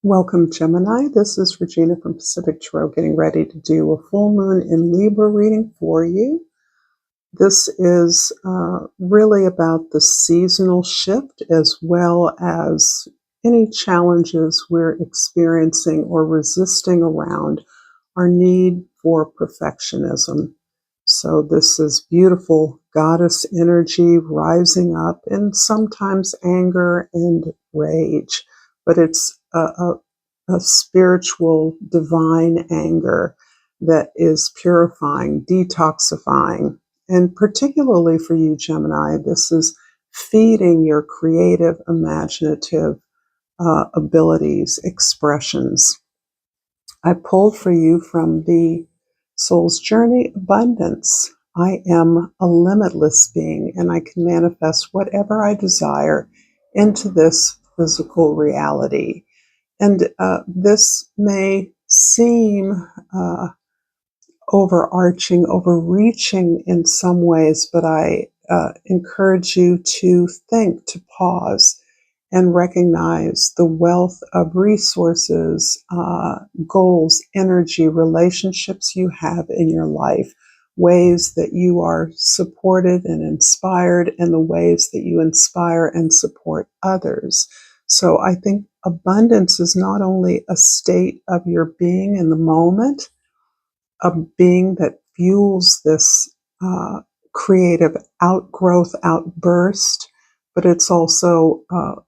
Welcome, Gemini. This is Regina from Pacific Tarot getting ready to do a full moon in Libra reading for you. This is really about the seasonal shift as well as any challenges we're experiencing or resisting around our need for perfectionism. So this is beautiful goddess energy rising up, and sometimes anger and rage, but it's a spiritual divine anger that is purifying, detoxifying. And particularly for you, Gemini, this is feeding your creative, imaginative abilities, expressions. I pulled for you from the Soul's Journey Abundance. I am a limitless being, and I can manifest whatever I desire into this physical reality. And this may seem overarching, overreaching in some ways, but I encourage you to think, to pause, and recognize the wealth of resources, goals, energy, relationships you have in your life, ways that you are supported and inspired, and the ways that you inspire and support others. So I think abundance is not only a state of your being in the moment, a being that fuels this creative outgrowth, outburst, but it's also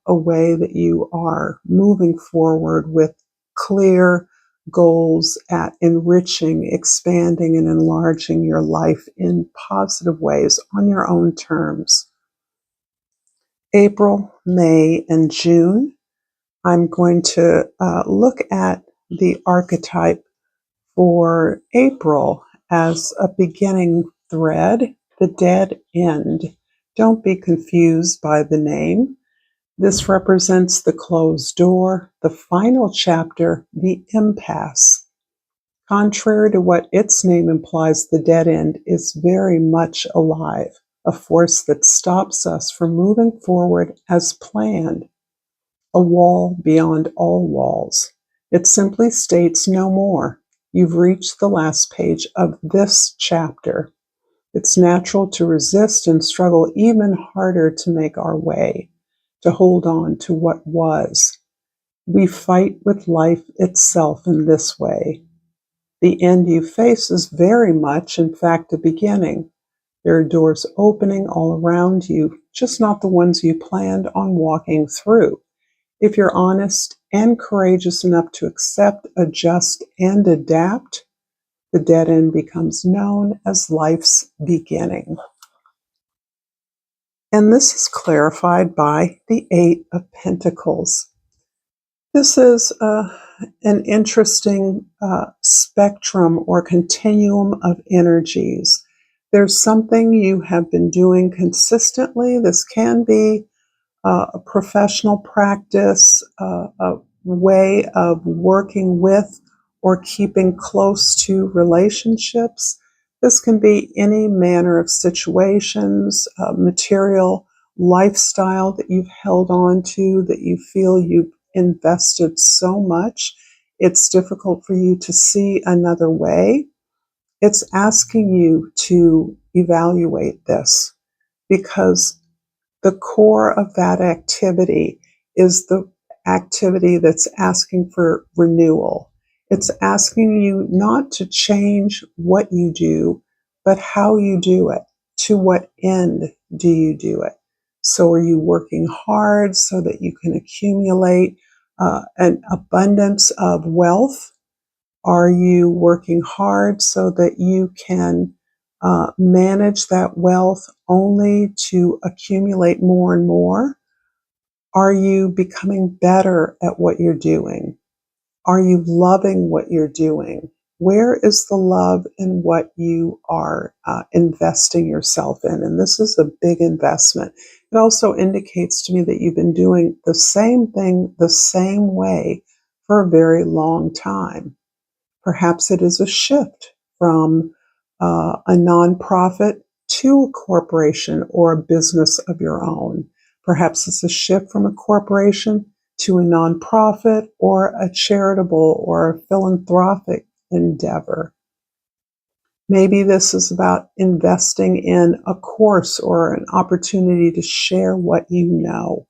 a way that you are moving forward with clear goals at enriching, expanding, and enlarging your life in positive ways on your own terms. April, May, and June, I'm going to look at the archetype for April as a beginning thread, the dead end. Don't be confused by the name. This represents the closed door, the final chapter, the impasse. Contrary to what its name implies, the dead end is very much alive, a force that stops us from moving forward as planned, a wall beyond all walls. It simply states no more. You've reached the last page of this chapter. It's natural to resist and struggle even harder to make our way, to hold on to what was. We fight with life itself in this way. The end you face is very much, in fact, a beginning. There are doors opening all around you, just not the ones you planned on walking through. If you're honest and courageous enough to accept, adjust, and adapt, the dead end becomes known as life's beginning. And this is clarified by the Eight of Pentacles. This is an interesting spectrum or continuum of energies. There's something you have been doing consistently. This can be a professional practice, a way of working with or keeping close to relationships. This can be any manner of situations, material, lifestyle that you've held on to, that you feel you've invested so much. It's difficult for you to see another way. It's asking you to evaluate this, because the core of that activity is the activity that's asking for renewal. It's asking you not to change what you do, but how you do it. To what end do you do it? So are you working hard so that you can accumulate an abundance of wealth? Are you working hard so that you can manage that wealth only to accumulate more and more? Are you becoming better at what you're doing? Are you loving what you're doing? Where is the love in what you are investing yourself in? And this is a big investment. It also indicates to me that you've been doing the same thing the same way for a very long time. Perhaps it is a shift from a nonprofit to a corporation or a business of your own. Perhaps it's a shift from a corporation to a nonprofit or a charitable or a philanthropic endeavor. Maybe this is about investing in a course or an opportunity to share what you know,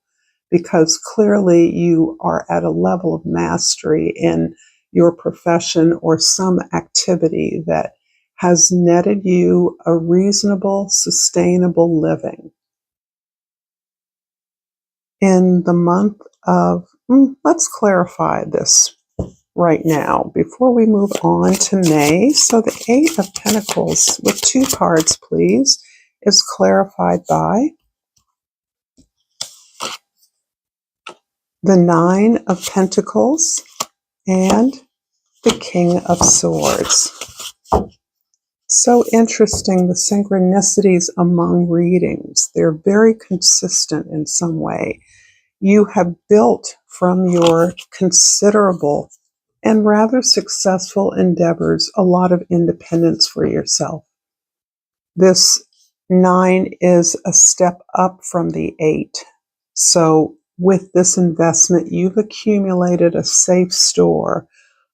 because clearly you are at a level of mastery in your profession or some activity that has netted you a reasonable, sustainable living. In the month of, let's clarify this right now before we move on to May. So the Eight of Pentacles with 2 cards, please, is clarified by the Nine of Pentacles and the King of Swords. So interesting, the synchronicities among readings. They're very consistent in some way. You have built from your considerable and rather successful endeavors a lot of independence for yourself. This 9 is a step up from the 8. So with this investment, you've accumulated a safe store,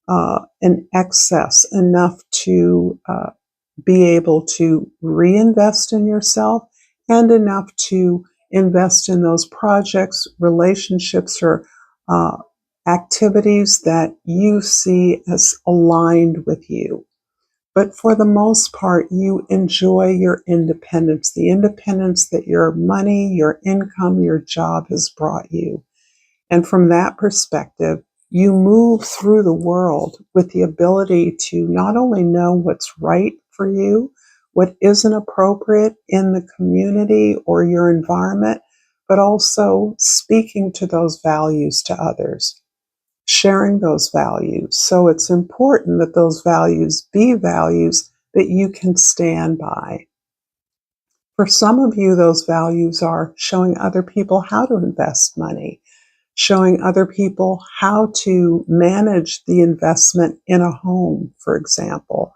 an excess enough to be able to reinvest in yourself and enough to invest in those projects, relationships, or activities that you see as aligned with you. But for the most part, you enjoy your independence, the independence that your money, your income, your job has brought you. And from that perspective, you move through the world with the ability to not only know what's right for you, what isn't appropriate in the community or your environment, but also speaking to those values to others, sharing those values. So it's important that those values be values that you can stand by. For some of you, those values are showing other people how to invest money, showing other people how to manage the investment in a home, for example.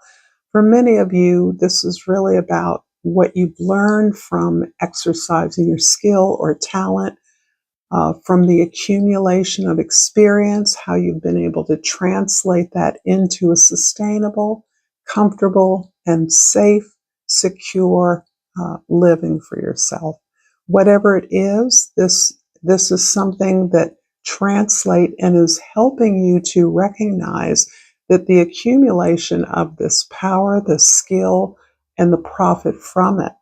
For many of you, this is really about what you've learned from exercising your skill or talent, from the accumulation of experience, how you've been able to translate that into a sustainable, comfortable, and safe, secure living for yourself. Whatever it is, this is something that translates and is helping you to recognize that the accumulation of this power, the skill, and the profit from it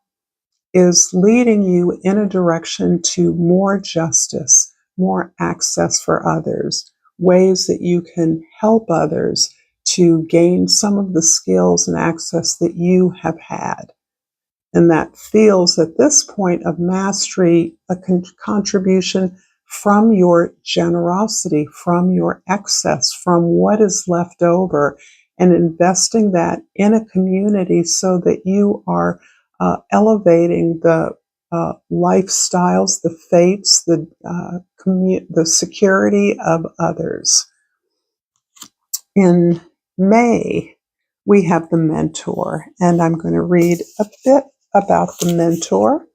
is leading you in a direction to more justice, more access for others, ways that you can help others to gain some of the skills and access that you have had. And that feels at this point of mastery a contribution from your generosity, from your excess, from what is left over, and investing that in a community so that you are elevating the lifestyles, the fates, the security of others. In May, we have the mentor, and I'm going to read a bit about the mentor.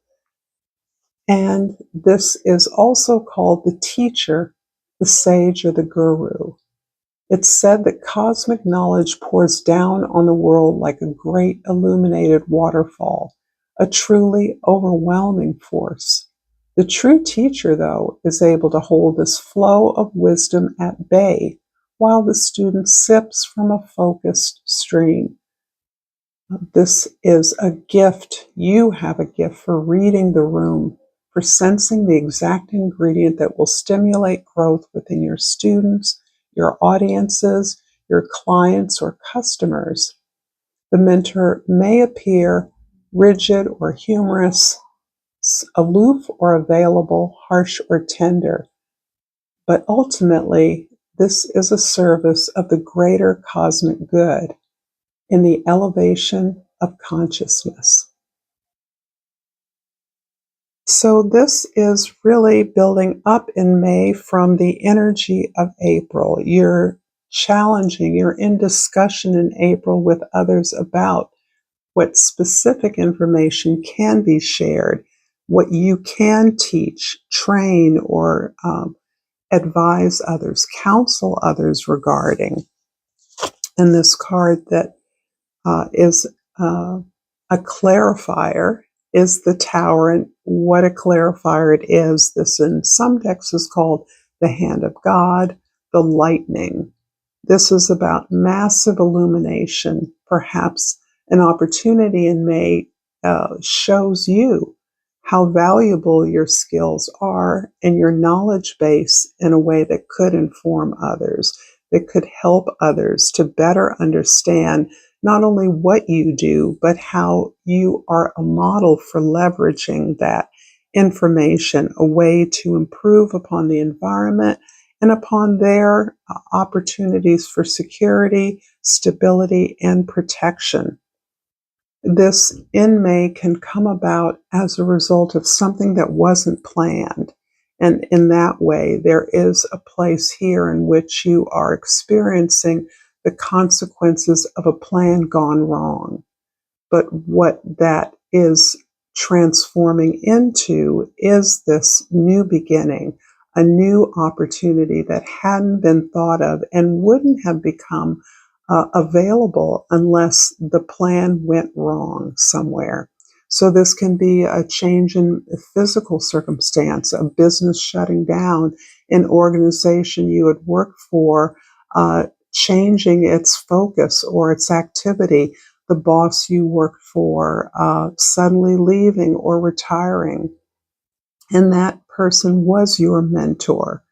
And this is also called the teacher, the sage, or the guru. It's said that cosmic knowledge pours down on the world like a great illuminated waterfall, a truly overwhelming force. The true teacher, though, is able to hold this flow of wisdom at bay while the student sips from a focused stream. This is a gift. You have a gift for reading the room, for sensing the exact ingredient that will stimulate growth within your students, your audiences, your clients, or customers. The mentor may appear rigid or humorous, aloof or available, harsh or tender, but ultimately, this is a service of the greater cosmic good in the elevation of consciousness. So this is really building up in May from the energy of April. You're challenging, you're in discussion in April with others about what specific information can be shared, what you can teach, train, or advise others, counsel others regarding. And this card that is a clarifier is the Tower, and what a clarifier it is. This in some decks is called the Hand of God, the Lightning. This is about massive illumination. Perhaps an opportunity in May shows you how valuable your skills are and your knowledge base in a way that could inform others, that could help others to better understand not only what you do, but how you are a model for leveraging that information, a way to improve upon the environment and upon their opportunities for security, stability, and protection. This in May can come about as a result of something that wasn't planned. And in that way, there is a place here in which you are experiencing the consequences of a plan gone wrong. But what that is transforming into is this new beginning, a new opportunity that hadn't been thought of and wouldn't have become available unless the plan went wrong somewhere. So this can be a change in physical circumstance, a business shutting down, an organization you had worked for changing its focus or its activity, the boss you worked for suddenly leaving or retiring, and that person was your mentor.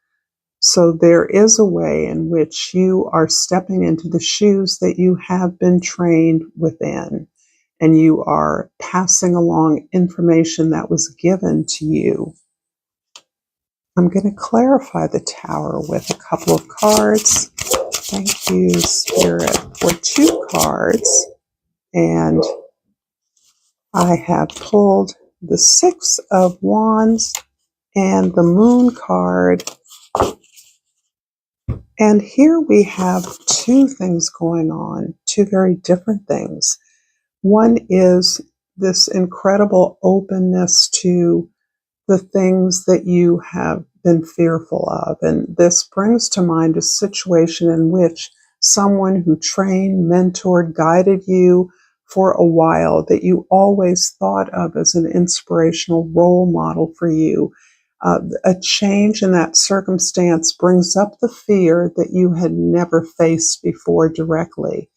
So there is a way in which you are stepping into the shoes that you have been trained within, and you are passing along information that was given to you. I'm going to clarify the Tower with a couple of cards. Thank you, Spirit, for 2 cards. And I have pulled the 6 of Wands and the Moon card. And here we have 2 things going on, 2 very different things. One is this incredible openness to the things that you have been fearful of. And this brings to mind a situation in which someone who trained, mentored, guided you for a while, that you always thought of as an inspirational role model for you, a change in that circumstance brings up the fear that you had never faced before directly.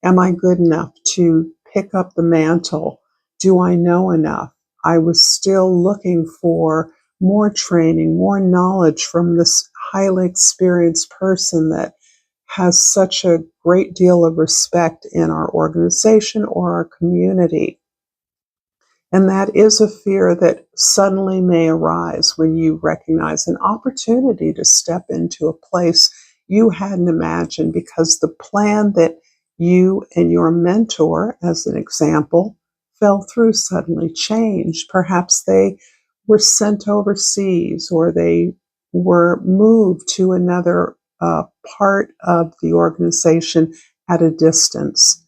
Am I good enough to pick up the mantle? Do I know enough? I was still looking for more training, more knowledge from this highly experienced person that has such a great deal of respect in our organization or our community. And that is a fear that suddenly may arise when you recognize an opportunity to step into a place you hadn't imagined, because the plan that you and your mentor, as an example, fell through, suddenly changed. Perhaps they were sent overseas, or they were moved to another part of the organization at a distance.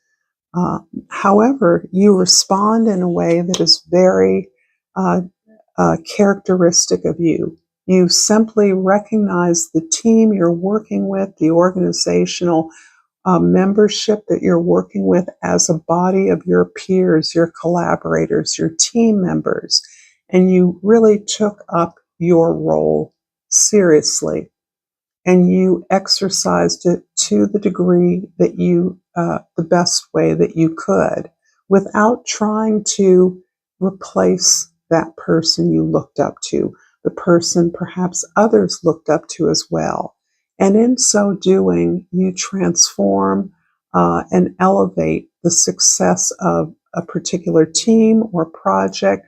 However, you respond in a way that is very characteristic of you. You simply recognize the team you're working with, the organizational membership that you're working with as a body of your peers, your collaborators, your team members, and you really took up your role seriously. And you exercised it to the degree that you, the best way that you could, without trying to replace that person you looked up to, the person perhaps others looked up to as well. And in so doing, you transform and elevate the success of a particular team or project,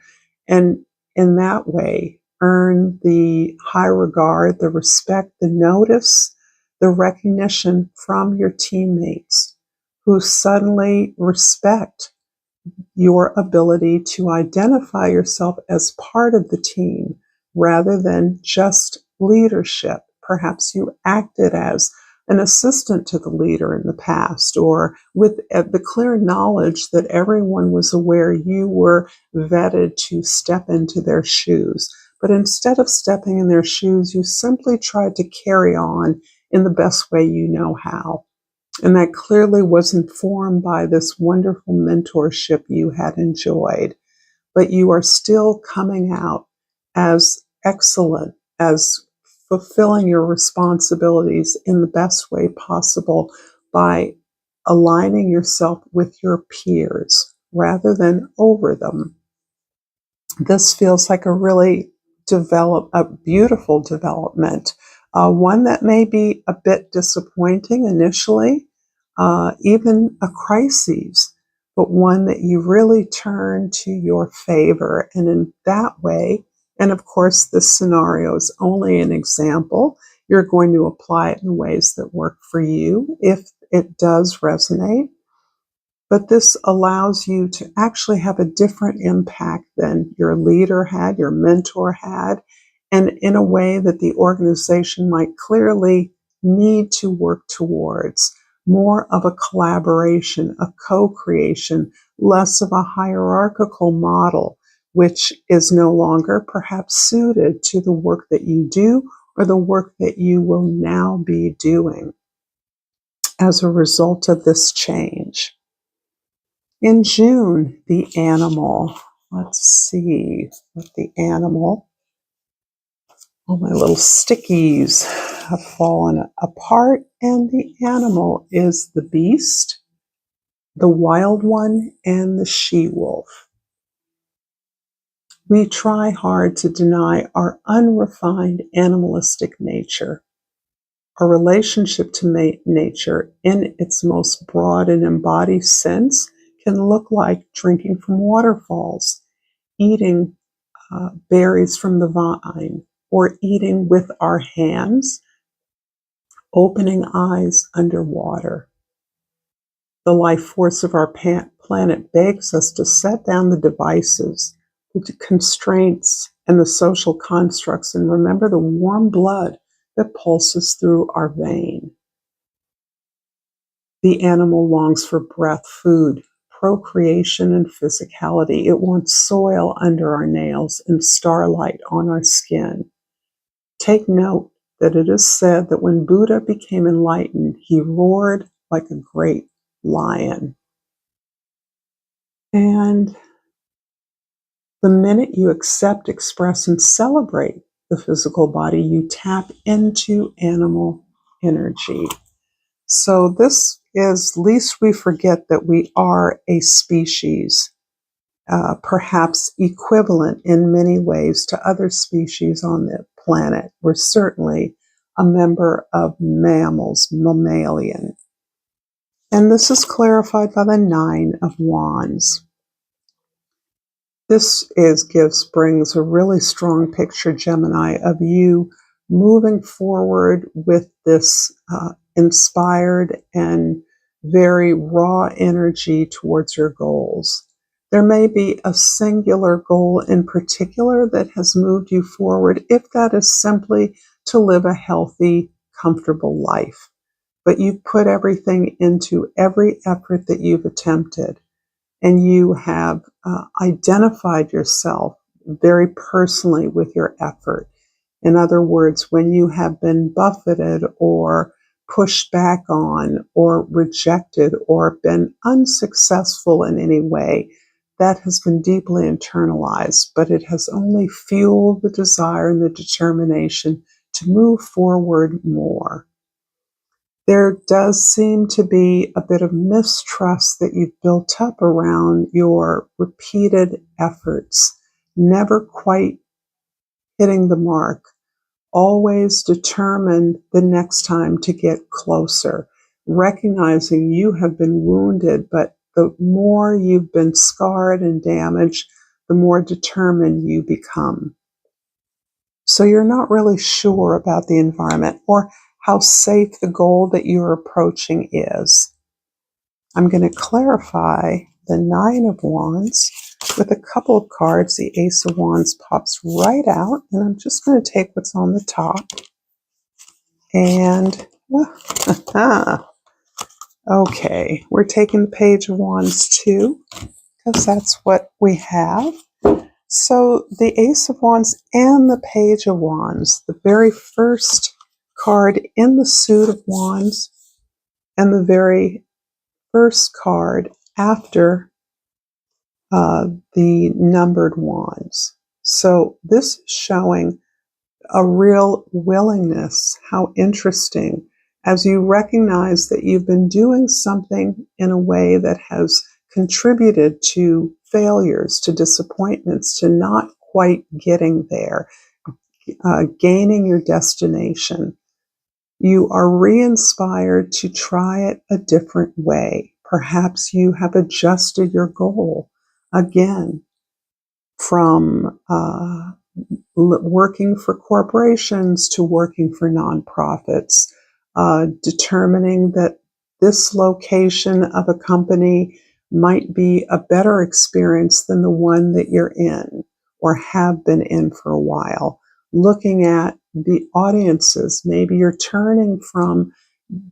and in that way, earn the high regard, the respect, the notice, the recognition from your teammates, who suddenly respect your ability to identify yourself as part of the team rather than just leadership. Perhaps you acted as an assistant to the leader in the past, or with the clear knowledge that everyone was aware you were vetted to step into their shoes. But instead of stepping in their shoes, you simply tried to carry on in the best way you know how. And that clearly was informed by this wonderful mentorship you had enjoyed. But you are still coming out as excellent, as fulfilling your responsibilities in the best way possible by aligning yourself with your peers rather than over them. This feels like a beautiful development, one that may be a bit disappointing initially, even a crisis, but one that you really turn to your favor. And in that way, and of course, this scenario is only an example. You're going to apply it in ways that work for you if it does resonate. But this allows you to actually have a different impact than your leader had, your mentor had, and in a way that the organization might clearly need to work towards. More of a collaboration, a co-creation, less of a hierarchical model, which is no longer perhaps suited to the work that you do or the work that you will now be doing as a result of this change. In June, the animal, let's see what the animal, all my little stickies have fallen apart, and the animal is the beast, the wild one, and the she-wolf. We try hard to deny our unrefined animalistic nature. Our relationship to nature in its most broad and embodied sense can look like drinking from waterfalls, eating berries from the vine, or eating with our hands, opening eyes underwater. The life force of our planet begs us to set down the devices, the constraints, and the social constructs, and remember the warm blood that pulses through our vein. The animal longs for breath, food, procreation, and physicality. It wants soil under our nails and starlight on our skin. Take note that it is said that when Buddha became enlightened, he roared like a great lion. And the minute you accept, express, and celebrate the physical body, you tap into animal energy. So this is, lest we forget that we are a species, perhaps equivalent in many ways to other species on the planet. We're certainly a member of mammals, mammalian. And this is clarified by the Nine of Wands. This brings a really strong picture, Gemini, of you moving forward with this inspired and very raw energy towards your goals. There may be a singular goal in particular that has moved you forward, if that is simply to live a healthy, comfortable life. But you've put everything into every effort that you've attempted, and you have identified yourself very personally with your effort. In other words, when you have been buffeted or pushed back on or rejected or been unsuccessful in any way, that has been deeply internalized, but it has only fueled the desire and the determination to move forward more. There does seem to be a bit of mistrust that you've built up around your repeated efforts, never quite hitting the mark, always determined the next time to get closer, recognizing you have been wounded, but the more you've been scarred and damaged, the more determined you become. So you're not really sure about the environment or how safe the goal that you're approaching is. I'm going to clarify the Nine of Wands with a couple of cards. The Ace of Wands pops right out, and I'm just going to take what's on the top. And, okay, we're taking the Page of Wands too, because that's what we have. So the Ace of Wands and the Page of Wands, the very first card in the suit of Wands and the very first card after the numbered wands. So this is showing a real willingness. How interesting. As you recognize that you've been doing something in a way that has contributed to failures, to disappointments, to not quite getting there, gaining your destination, you are re-inspired to try it a different way. Perhaps you have adjusted your goal again from working for corporations to working for nonprofits, determining that this location of a company might be a better experience than the one that you're in or have been in for a while. Looking at the audiences, maybe you're turning from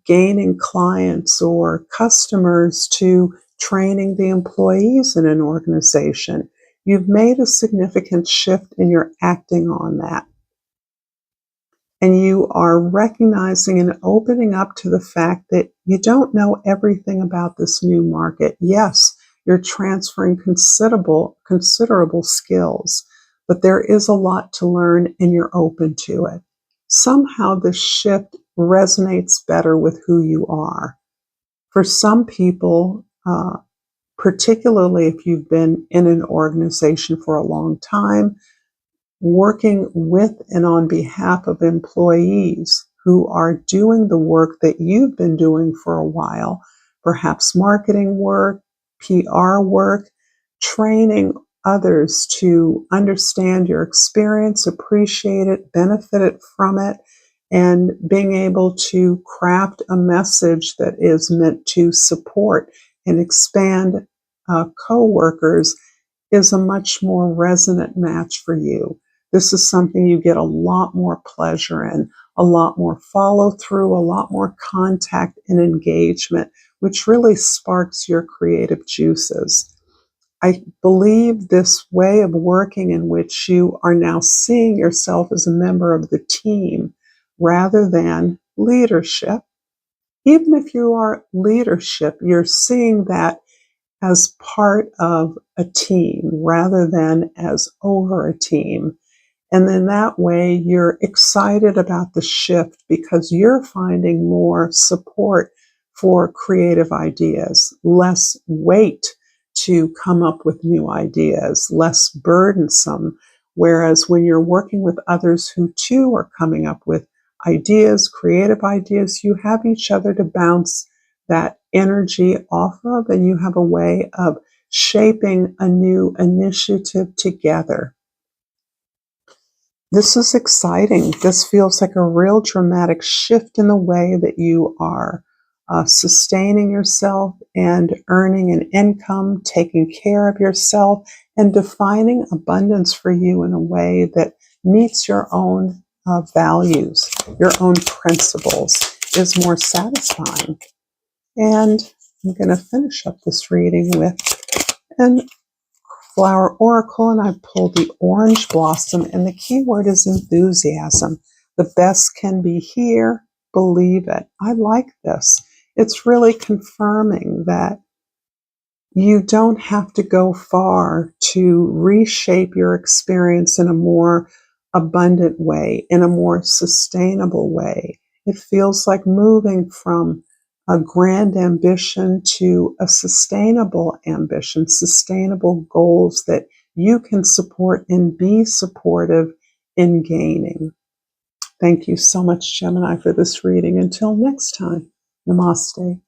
gaining clients or customers to training the employees in an organization. You've made a significant shift and you're acting on that. And you are recognizing and opening up to the fact that you don't know everything about this new market. Yes, you're transferring considerable skills, but there is a lot to learn and you're open to it. Somehow this shift resonates better with who you are. For some people, particularly if you've been in an organization for a long time, working with and on behalf of employees who are doing the work that you've been doing for a while, perhaps marketing work, PR work, training others to understand your experience, appreciate it, benefit from it, and being able to craft a message that is meant to support and expand co-workers is a much more resonant match for you. This is something you get a lot more pleasure in, a lot more follow through, a lot more contact and engagement, which really sparks your creative juices. I believe this way of working in which you are now seeing yourself as a member of the team rather than leadership. Even if you are leadership, you're seeing that as part of a team rather than as over a team. And then that way you're excited about the shift because you're finding more support for creative ideas, less weight to come up with new ideas, less burdensome. Whereas when you're working with others who too are coming up with ideas, creative ideas, you have each other to bounce that energy off of, and you have a way of shaping a new initiative together. This is exciting. This feels like a real dramatic shift in the way that you are sustaining yourself and earning an income, taking care of yourself, and defining abundance for you in a way that meets your own values, your own principles, is more satisfying. And I'm going to finish up this reading with an Flower Oracle, and I pulled the Orange Blossom, and the key word is enthusiasm. The best can be here. Believe it. I like this. It's really confirming that you don't have to go far to reshape your experience in a more abundant way, in a more sustainable way. It feels like moving from a grand ambition to a sustainable ambition, sustainable goals that you can support and be supportive in gaining. Thank you so much, Gemini, for this reading. Until next time, namaste.